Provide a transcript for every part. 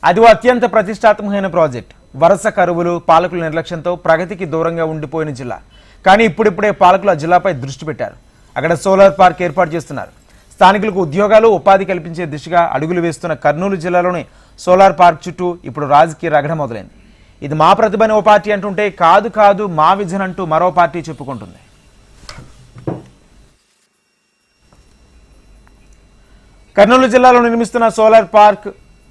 అది అత్యంత ప్రతిష్టాత్మకమైన ప్రాజెక్ట్. వరుస కరువులు, పాలకుల నిర్లక్ష్యంతో ప్రగతికి దూరంగా ఉండిపోయిన జిల్లా. కానీ ఇప్పుడిప్పుడే పాలకులు ఆ జిల్లాపై దృష్టి పెట్టారు. అక్కడ సోలార్ పార్క్ ఏర్పాటు చేస్తున్నారు. స్థానికులకు ఉద్యోగాలు, ఉపాధి కల్పించే దిశగా అడుగులు వేస్తున్న కర్నూలు జిల్లాలోని సోలార్ పార్క్ చుట్టూ ఇప్పుడు రాజకీయ రగడ మొదలైంది. ఇది మా ప్రతిభని ఓ పార్టీ అంటుంటే, కాదు కాదు మా విజన్ అంటూ మరో పార్టీ చెప్పుకుంటుంది. కర్నూలు జిల్లాలో నిర్మిస్తున్న సోలార్ పార్క్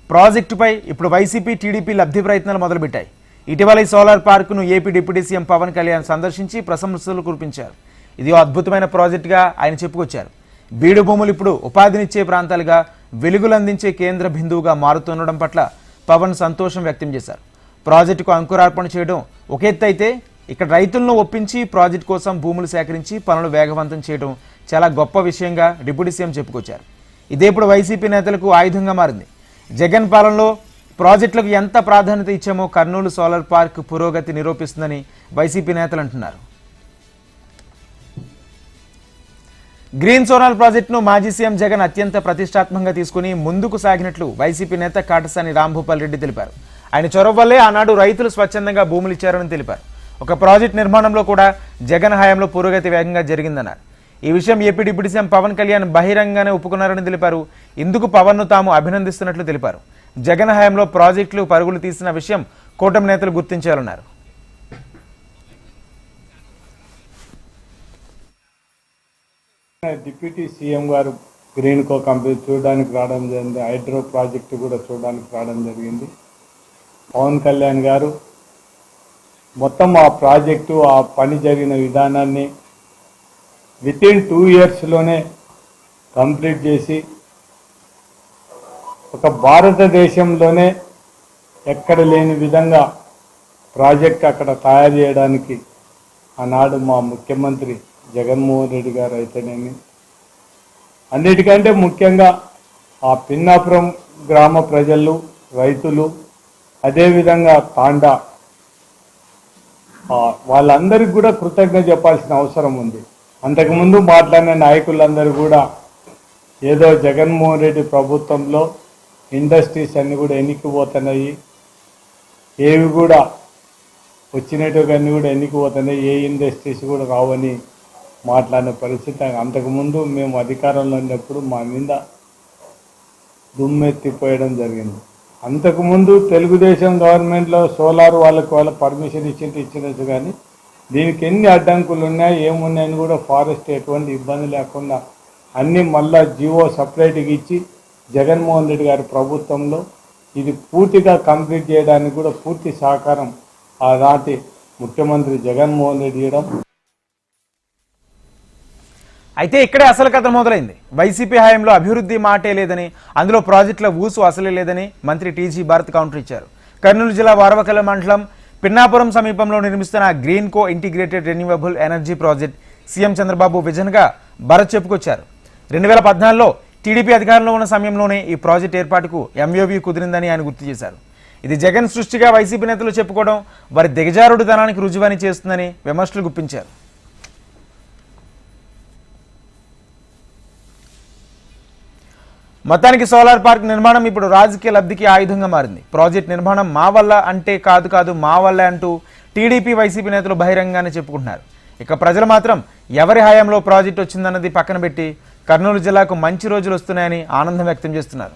ప్రాజెక్టుపై ఇప్పుడు వైసీపీ, టీడీపీ లబ్ధి ప్రయత్నాలు మొదలుపెట్టాయి. ఇటీవల ఈ సోలార్ పార్కును AP deputy CM Pawan Kalyan సందర్శించి ప్రశంసలు కురిపించారు. ఇది అద్భుతమైన ప్రాజెక్టుగా ఆయన చెప్పుకొచ్చారు. బీడు భూములు ఇప్పుడు ఉపాధినిచ్చే ప్రాంతాలుగా, వెలుగులందించే కేంద్ర బిందువుగా మారుతుండడం పట్ల పవన్ సంతోషం వ్యక్తం చేశారు. ప్రాజెక్టుకు అంకురార్పణ చేయడం ఒక ఎత్తు అయితే, ఇక్కడ రైతులను ఒప్పించి ప్రాజెక్టు కోసం భూములు సేకరించి పనులు వేగవంతం చేయడం చాలా గొప్ప విషయంగా డిప్యూటీ సీఎం చెప్పుకొచ్చారు. ఇదే ఇప్పుడు వైసీపీ నేతలకు ఆయుధంగా మారింది. జగన్ పాలనలో ప్రాజెక్టులకు ఎంత ప్రాధాన్యత ఇచ్చామో కర్నూలు సోలార్ పార్క్ పురోగతి నిరూపిస్తుందని వైసీపీ నేతలు అంటున్నారు. గ్రీన్ సోలార్ ప్రాజెక్టును మాజీ సీఎం జగన్ అత్యంత ప్రతిష్టాత్మకంగా తీసుకుని ముందుకు సాగినట్లు వైసీపీ నేత కాటసాని రాంభూపాల్ రెడ్డి తెలిపారు. ఆయన చొరవ వల్లే ఆనాడు రైతులు స్వచ్ఛందంగా భూములు ఇచ్చారని తెలిపారు. ఒక ప్రాజెక్టు నిర్మాణంలో కూడా జగన్ హయాంలో పురోగతి వేగంగా జరిగిందన్నారు. ఈ విషయం AP deputy CM Pawan Kalyan బహిరంగానే ఒప్పుకున్నారని తెలిపారు. ఇందుకు పవన్ను తాము అభినందిస్తున్నట్లు తెలిపారు. జగన్ హయాంలో ప్రాజెక్టులు పరుగులు తీసిన విషయం కూటమి నేతలు గుర్తించాలన్నారు. డిప్యూటీ సీఎం గారు గ్రీన్ కో కంపెనీ చూడడానికి రావడం జరిగింది. హైడ్రో ప్రాజెక్టు కూడా చూడడానికి రావడం జరిగింది. పవన్ కళ్యాణ్ గారు మొత్తం ఆ ప్రాజెక్టు, ఆ పని జరిగిన విధానాన్ని వితిన్ 2 yearsలోనే కంప్లీట్ చేసి ఒక భారతదేశంలోనే ఎక్కడ లేని విధంగా ప్రాజెక్ట్ అక్కడ తయారు చేయడానికి ఆనాడు మా ముఖ్యమంత్రి జగన్మోహన్ రెడ్డి గారు అయితేనేమి, అన్నిటికంటే ముఖ్యంగా ఆ పిన్నాపురం గ్రామ ప్రజలు, రైతులు, అదేవిధంగా తాండా వాళ్ళందరికీ కూడా కృతజ్ఞత చెప్పాల్సిన అవసరం ఉంది. అంతకుముందు మాట్లాడిన నాయకులందరూ కూడా ఏదో జగన్మోహన్ రెడ్డి ప్రభుత్వంలో ఇండస్ట్రీస్ అన్నీ కూడా ఎన్నికిపోతున్నాయి, ఏవి కూడా వచ్చినట్టుగా అన్నీ కూడా ఎన్నికిపోతున్నాయి, ఏ ఇండస్ట్రీస్ కూడా రావని మాట్లాడిన పరిస్థితి. అంతకుముందు మేము అధికారంలో ఉన్నప్పుడు మా మీద దుమ్మెత్తిపోయడం జరిగింది. అంతకుముందు తెలుగుదేశం గవర్నమెంట్లో సోలార్ వాళ్ళ పర్మిషన్ ఇచ్చినట్టు కానీ దీనికి ఎన్ని అడ్డంకులు ఉన్నాయి, ఏమున్నాయని కూడా ఫారెస్ట్ ఎటువంటి ఇబ్బంది లేకుండా అన్నీ మళ్ళా జీవో సపరేట్గా ఇచ్చి జగన్మోహన్ రెడ్డి గారి ప్రభుత్వంలో ఇది పూర్తిగా కంప్లీట్ చేయడానికి కూడా పూర్తి సహకారం ఆనాటి ముఖ్యమంత్రి జగన్మోహన్ రెడ్డి ఇవ్వడం. అయితే ఇక్కడే అసలు కథ మొదలైంది. వైసీపీ హయాంలో అభివృద్ధి మాటే లేదని, అందులో ప్రాజెక్టుల ఊసు అసలే లేదని మంత్రి టీజీ భారత్ కౌంటర్ ఇచ్చారు. కర్నూలు జిల్లా వారవకల మండలం పిన్నాపురం సమీపంలో నిర్మిస్తున్న Greenko integrated renewable energy project CM Chandrababu విజన్గా భరత్ చెప్పుకొచ్చారు. 2014లో టీడీపీ అధికారంలో ఉన్న సమయంలోనే ఈ ప్రాజెక్ట్ ఏర్పాటుకు ఎంఓయూ కుదిరిందని ఆయన గుర్తు చేశారు. ఇది జగన్ సృష్టిగా వైసీపీ నేతలు చెప్పుకోవడం వారి దిగజారుడుతనానికి రుజువని చేస్తుందని విమర్శలు గుప్పించారు. మొత్తానికి సోలార్ పార్క్ నిర్మాణం ఇప్పుడు రాజకీయ లబ్ధికి ఆయుధంగా మారింది. ప్రాజెక్ట్ నిర్మాణం మా వల్ల అంటే, కాదు కాదు మా వల్ల అంటూ టీడీపీ, వైసీపీ నేతలు బహిరంగానే చెప్పుకుంటున్నారు. ఇక ప్రజలు మాత్రం ఎవరి హయాంలో ప్రాజెక్ట్ వచ్చిందన్నది పక్కన పెట్టి కర్నూలు జిల్లాకు మంచి రోజులు వస్తున్నాయని ఆనందం వ్యక్తం చేస్తున్నారు.